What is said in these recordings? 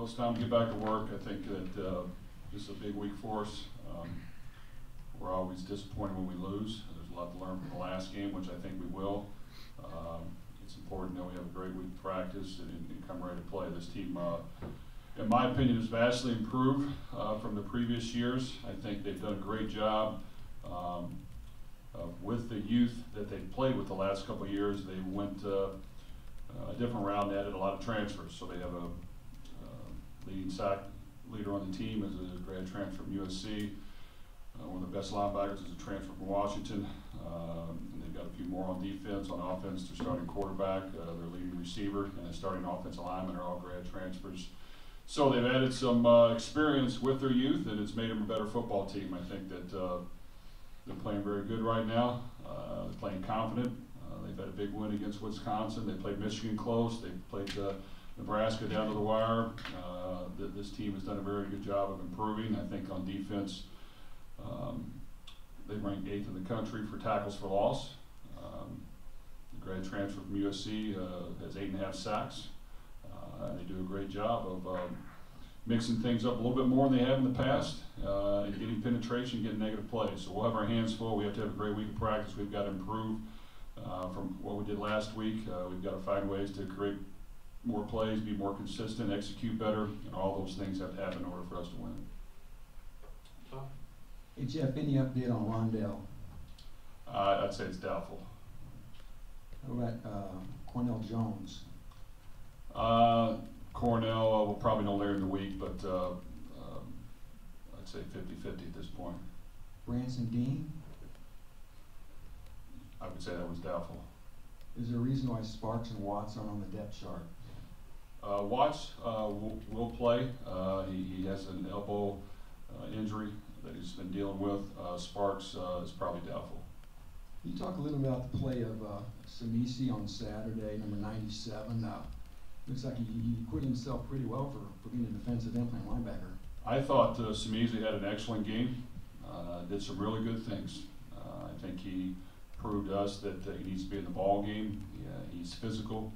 it's time to get back to work. I think that this is a big week for us. We're always disappointed when we lose. There's a lot to learn from the last game, which I think we will. It's important that we have a great week of practice and come ready to play. This team, in my opinion, has vastly improved from the previous years. I think they've done a great job with the youth that they've played with the last couple of years. They went a different route and added a lot of transfers. So they have a leading sack leader on the team is a grad transfer from USC. One of the best linebackers is a transfer from Washington. And they've got a few more on defense. On offense, their starting quarterback, their leading receiver, and their starting offensive lineman are all grad transfers. So they've added some experience with their youth, and it's made them a better football team. I think that they're playing very good right now. They're playing confident. They've had a big win against Wisconsin. They played Michigan close. They played Nebraska down to the wire. This team has done a very good job of improving. I think on defense, they rank 8th in the country for tackles for loss. The grad transfer from USC has 8.5 sacks. They do a great job of mixing things up a little bit more than they have in the past, and getting penetration, getting negative plays. So we'll have our hands full. We have to have a great week of practice. We've got to improve from what we did last week. We've got to find ways to create more plays, be more consistent, execute better, and all those things have to happen in order for us to win. Hey Jeff, any update on Rondell? I'd say it's doubtful. How about Cornell Jones? Cornell, we'll probably know later in the week, but I'd say 50-50 at this point. Branson Dean? I would say that was doubtful. Is there a reason why Sparks and Watts aren't on the depth chart? Watts will play. He has an elbow injury that he's been dealing with. Sparks is probably doubtful. Can you talk a little about the play of Samisi on Saturday, number 97? Looks like he acquitted himself pretty well for being a defensive end playing linebacker. I thought Samisi had an excellent game. Did some really good things. I think he proved to us that he needs to be in the ball game. He's physical.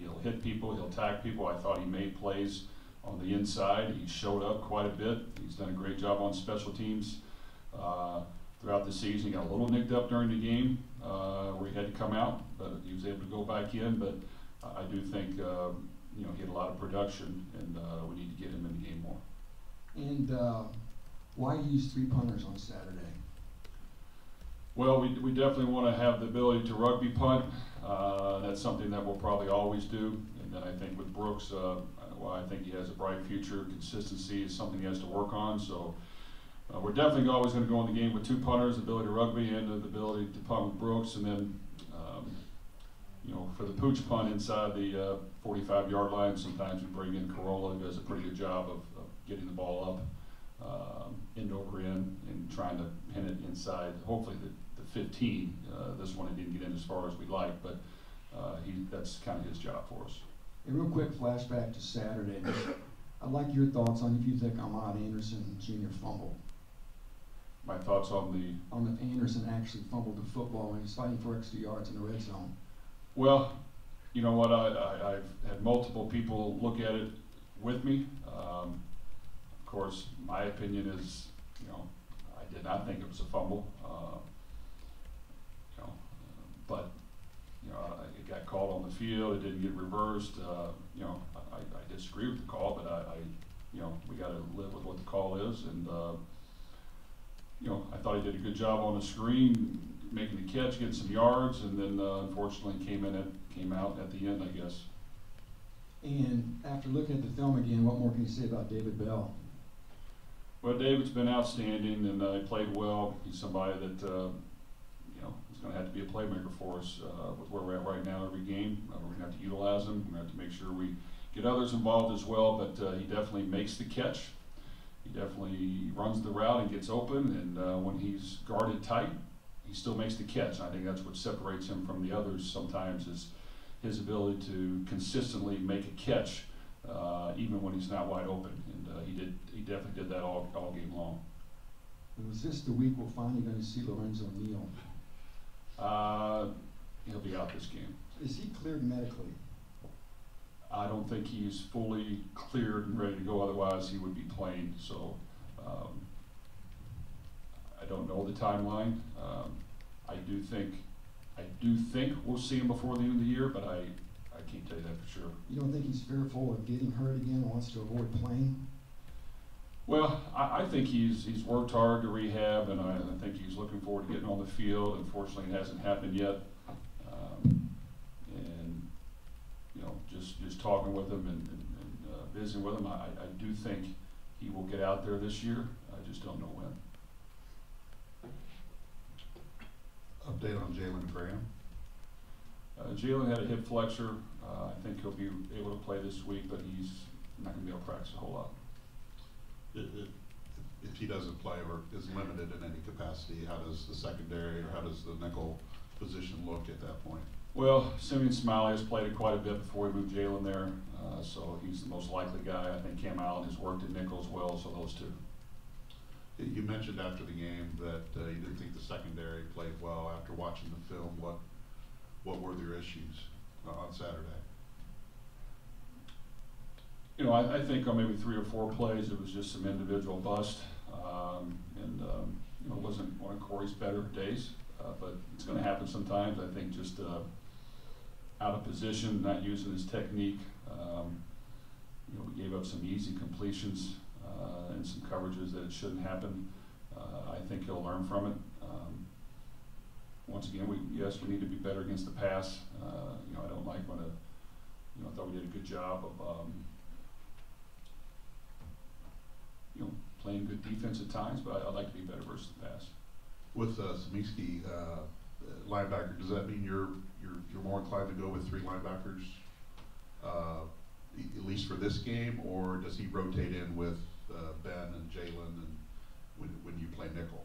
He'll hit people. He'll tack people. I thought he made plays on the inside. He showed up quite a bit. He's done a great job on special teams throughout the season. He got a little nicked up during the game where he had to come out, but he was able to go back in. But I do think he had a lot of production, and we need to get him in the game more. And why use 3 punters on Saturday? Well, we definitely want to have the ability to rugby punt. That's something that we'll probably always do. And then I think with Brooks, I think he has a bright future. Consistency is something he has to work on. So we're definitely always going to go in the game with 2 punters, the ability to rugby and the ability to punt with Brooks. And then, for the pooch punt inside the 45-yard line, sometimes we bring in Corolla, who does a pretty good job of getting the ball up end over end and trying to pin it inside, hopefully the 15. This one he didn't get in as far as we'd like, but that's kind of his job for us. A real quick flashback to Saturday. I'd like your thoughts on if you think Ahmad Anderson Jr. fumbled. My thoughts on the Anderson actually fumbled the football when he was fighting for extra yards in the red zone. Well, you know what? I've had multiple people look at it with me. Of course, my opinion is, I did not think it was a fumble. But it got called on the field. It didn't get reversed. I disagree with the call, but we got to live with what the call is. And I thought he did a good job on the screen, making the catch, getting some yards, and then unfortunately came out at the end, I guess. And after looking at the film again, what more can you say about David Bell? Well, David's been outstanding, and he played well. He's somebody that is going to have to be a playmaker for us with where we're at right now every game. We're going to have to utilize him. We're going to have to make sure we get others involved as well, but he definitely makes the catch. He definitely runs the route and gets open, and when he's guarded tight, he still makes the catch. And I think that's what separates him from the others sometimes, is his ability to consistently make a catch even when he's not wide open. And he definitely did that all game long. Was this the week we're finally going to see Lorenzo Neal? He'll be out this game. Is he cleared medically? I don't think he's fully cleared and ready to go, otherwise he would be playing. So I don't know the timeline. I do think we'll see him before the end of the year, but I can't tell you that for sure. You don't think he's fearful of getting hurt again and wants to avoid playing? Well, I think he's worked hard to rehab, and I think he's looking forward to getting on the field. Unfortunately, it hasn't happened yet. And you know, just talking with him and visiting with him, I do think he will get out there this year. I just don't know when. Update on Jalen Graham. Jalen had a hip flexor. I think he'll be able to play this week, but he's not going to be able to practice a whole lot. If he doesn't play or is limited in any capacity, how does the secondary or how does the nickel position look at that point? Well, Simeon Smiley has played it quite a bit before we moved Jalen there, so he's the most likely guy. I think Cam Allen has worked at nickel as well, so those two. You mentioned after the game that you didn't think the secondary played well. After watching the film, what were their issues on Saturday? You know, I think on maybe 3 or 4 plays, it was just some individual bust, you know, it wasn't one of Corey's better days, but it's going to happen sometimes. I think just out of position, not using his technique. You know, we gave up some easy completions and some coverages that it shouldn't happen. I think he'll learn from it. Once again, yes, we need to be better against the pass. You know, I don't like when I thought we did a good job of you know, playing good defense at times, but I'd like to be better versus the pass. With Samiski, linebacker, does that mean you're more inclined to go with 3 linebackers, at least for this game, or does he rotate in with Ben and Jalen and when you play nickel?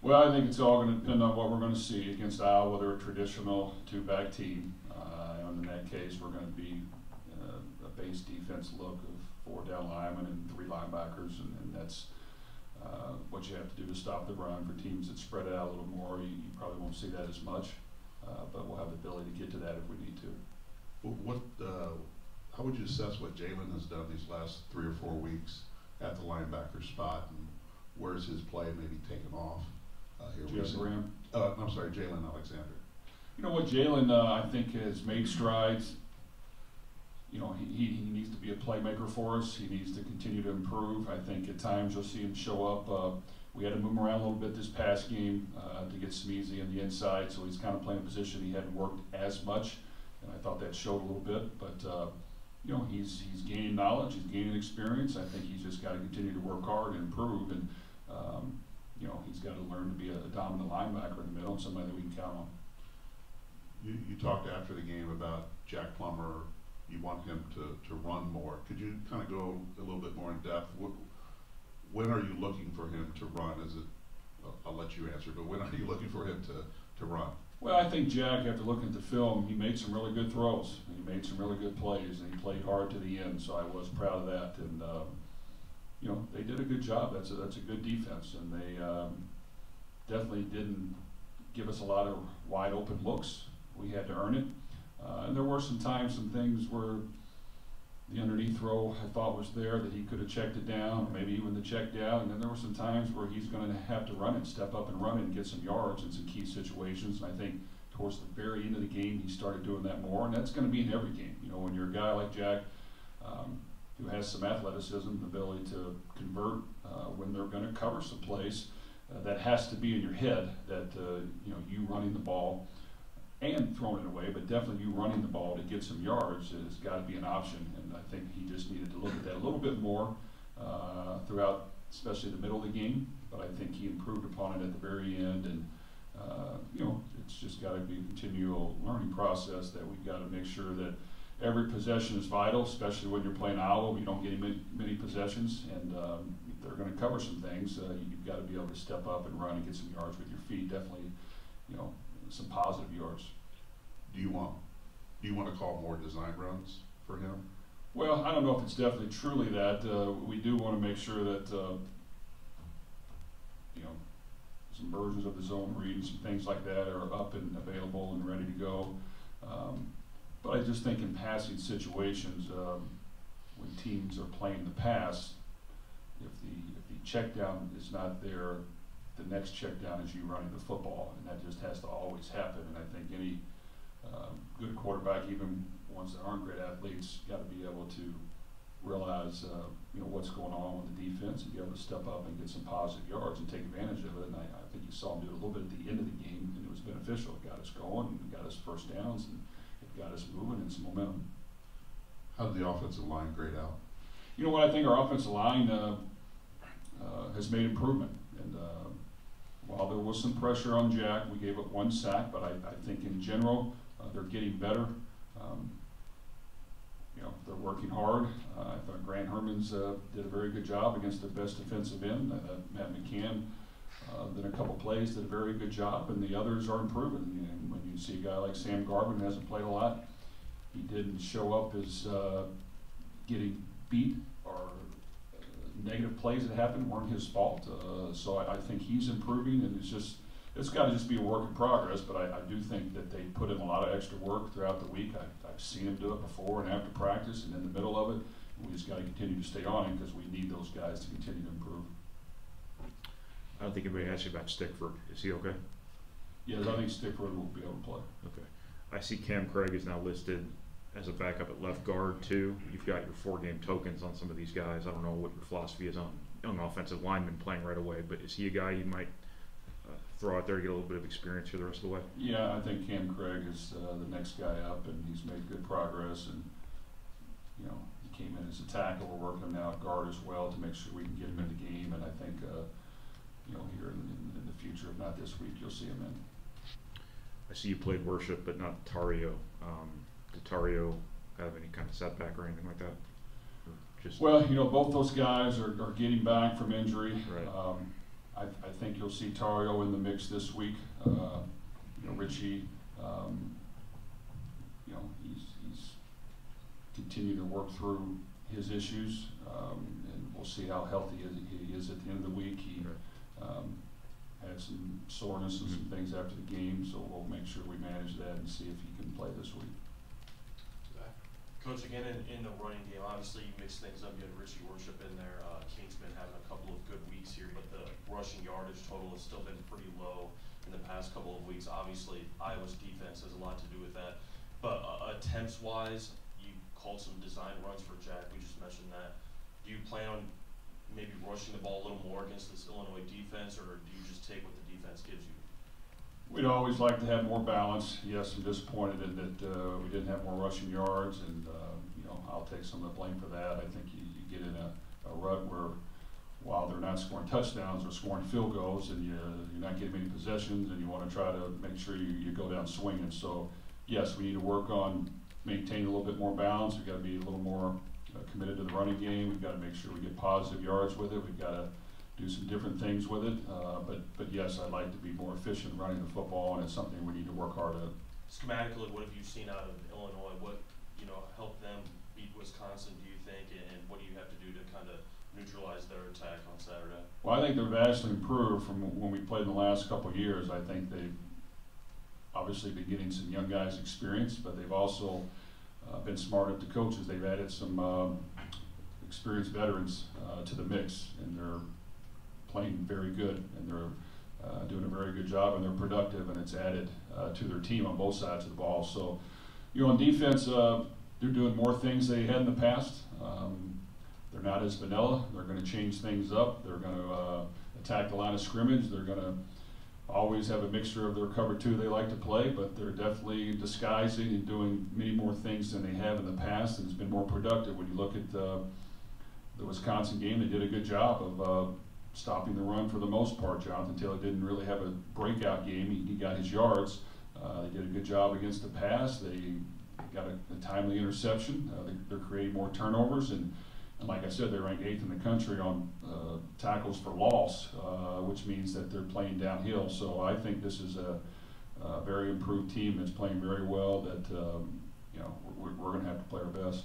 Well, I think it's all going to depend on what we're going to see against Iowa. They're a traditional 2-back team, and in that case, we're going to be a base defense look of 4 down linemen and 3 linebackers, and that's what you have to do to stop the run. For teams that spread it out a little more, you probably won't see that as much, but we'll have the ability to get to that if we need to. How would you assess what Jalen has done these last 3 or 4 weeks at the linebacker spot, and where's his play maybe taken off here recently? Jeff Brohm? I'm sorry, Jalen Alexander. You know what, Jalen, I think has made strides. You know, he needs to be a playmaker for us. He needs to continue to improve. I think at times you'll see him show up. We had to move him around a little bit this past game to get Smeezy on the inside, so he's kind of playing a position he hadn't worked as much, and I thought that showed a little bit. But you know, he's gaining knowledge, he's gaining experience. I think he's just got to continue to work hard and improve, and you know, he's got to learn to be a dominant linebacker in the middle and somebody that we can count on. You talked after the game about Jack Plummer. You want him to run more. Could you kind of go a little bit more in depth? When are you looking for him to run? Is it, I'll let you answer, but when are you looking for him to run? Well, I think Jack, after looking at the film, he made some really good throws. He made some really good plays, and he played hard to the end, so I was proud of that. And you know, they did a good job. That's a good defense, and they definitely didn't give us a lot of wide open looks. We had to earn it. And there were some times, some things where the underneath throw I thought was there that he could have checked it down, maybe even the check down. And then there were some times where he's going to have to run it, step up and run it and get some yards in some key situations. And I think towards the very end of the game, he started doing that more. And that's going to be in every game. You know, when you're a guy like Jack, who has some athleticism, the ability to convert when they're going to cover some plays, that has to be in your head that, you know, you running the ball and throwing it away, but definitely you running the ball to get some yards has got to be an option. And I think he just needed to look at that a little bit more throughout, especially the middle of the game. But I think he improved upon it at the very end. And, you know, it's just got to be a continual learning process that we've got to make sure that every possession is vital, especially when you're playing Iowa. We don't get many possessions, and they're going to cover some things. You've got to be able to step up and run and get some yards with your feet. Definitely, you know, some positive yards. Do you want to call more design runs for him? Well, I don't know if it's definitely truly that. We do want to make sure that you know, some versions of the zone read and some things like that are up and available and ready to go. But I just think in passing situations, when teams are playing the pass, if the check down is not there, the next check down is you running the football, and that just has to always happen. And I think any good quarterback, even ones that aren't great athletes, got to be able to realize what's going on with the defense and be able to step up and get some positive yards and take advantage of it. And I think you saw him do it a little bit at the end of the game, and it was beneficial. It got us going, and got us first downs, and it got us moving and some momentum. How did the offensive line grade out? You know what, I think our offensive line has made improvement. And while there was some pressure on Jack, we gave up 1 sack, but I think in general they're getting better. They're working hard. I thought Grant Herman's did a very good job against their best defensive end. Matt McCann did a couple plays, did a very good job, and the others are improving. And when you see a guy like Sam Garbin, who hasn't played a lot, he didn't show up as getting beat, or negative plays that happened weren't his fault. So I think he's improving, and it's got to just be a work in progress. But I do think that they put in a lot of extra work throughout the week. I've seen him do it before and after practice and in the middle of it. And we just got to continue to stay on him because we need those guys to continue to improve. I don't think anybody asked you about Stickford. Is he okay? Yes, I think Stickford will be able to play. Okay. I see Cam Craig is now listed as a backup at left guard too. You've got your 4-game tokens on some of these guys. I don't know what your philosophy is on young offensive linemen playing right away, but is he a guy you might throw out there to get a little bit of experience for the rest of the way? Yeah, I think Cam Craig is the next guy up, and he's made good progress. And he came in as a tackle. We're working him now at guard as well to make sure we can get him in the game. And I think here in the future, if not this week, you'll see him in. I see you played worship, but not Tario. Did Tario have any kind of setback or anything like that? Well, both those guys are getting back from injury. Right. I think you'll see Tario in the mix this week. Richie, he's continued to work through his issues, and we'll see how healthy he is at the end of the week. He had some soreness and some things after the game, so we'll make sure we manage that and see if he can play this week. Coach, again, in the running game, obviously you mix things up. You had Richie Worship in there. Kingsman having a couple of good weeks here, but the rushing yardage total has still been pretty low in the past couple of weeks. Obviously, Iowa's defense has a lot to do with that. But attempts-wise, you called some design runs for Jack. We just mentioned that. Do you plan on maybe rushing the ball a little more against this Illinois defense, or do you just take what the defense gives you? We'd always like to have more balance. Yes, I'm disappointed in that we didn't have more rushing yards, and I'll take some of the blame for that. I think you get in a rut where, while they're not scoring touchdowns, they're scoring field goals, and you're not getting many possessions, and you want to try to make sure you go down swinging. So, yes, we need to work on maintaining a little bit more balance. We've got to be a little more committed to the running game. We've got to make sure we get positive yards with it. We've got to do some different things with it. But yes, I'd like to be more efficient running the football, and it's something we need to work hard at. Schematically, what have you seen out of Illinois? What helped them beat Wisconsin, do you think, and what do you have to do to kind of neutralize their attack on Saturday? Well, I think they're vastly improved from when we played in the last couple of years. I think they've obviously been getting some young guys experience, but they've also been smart at the coaches. They've added some experienced veterans to the mix, and they're playing very good, and they're doing a very good job, and they're productive, and it's added to their team on both sides of the ball. So, on defense, they're doing more things they had in the past. They're not as vanilla. They're going to change things up. They're going to attack the line of scrimmage. They're going to always have a mixture of their cover two they like to play, but they're definitely disguising and doing many more things than they have in the past, and it's been more productive. When you look at the Wisconsin game, they did a good job of stopping the run for the most part. Jonathan Taylor didn't really have a breakout game. He got his yards. They did a good job against the pass. They got a timely interception. They're creating more turnovers, and like I said, they rank 8th in the country on tackles for loss, which means that they're playing downhill. So I think this is a very improved team that's playing very well. That we're going to have to play our best.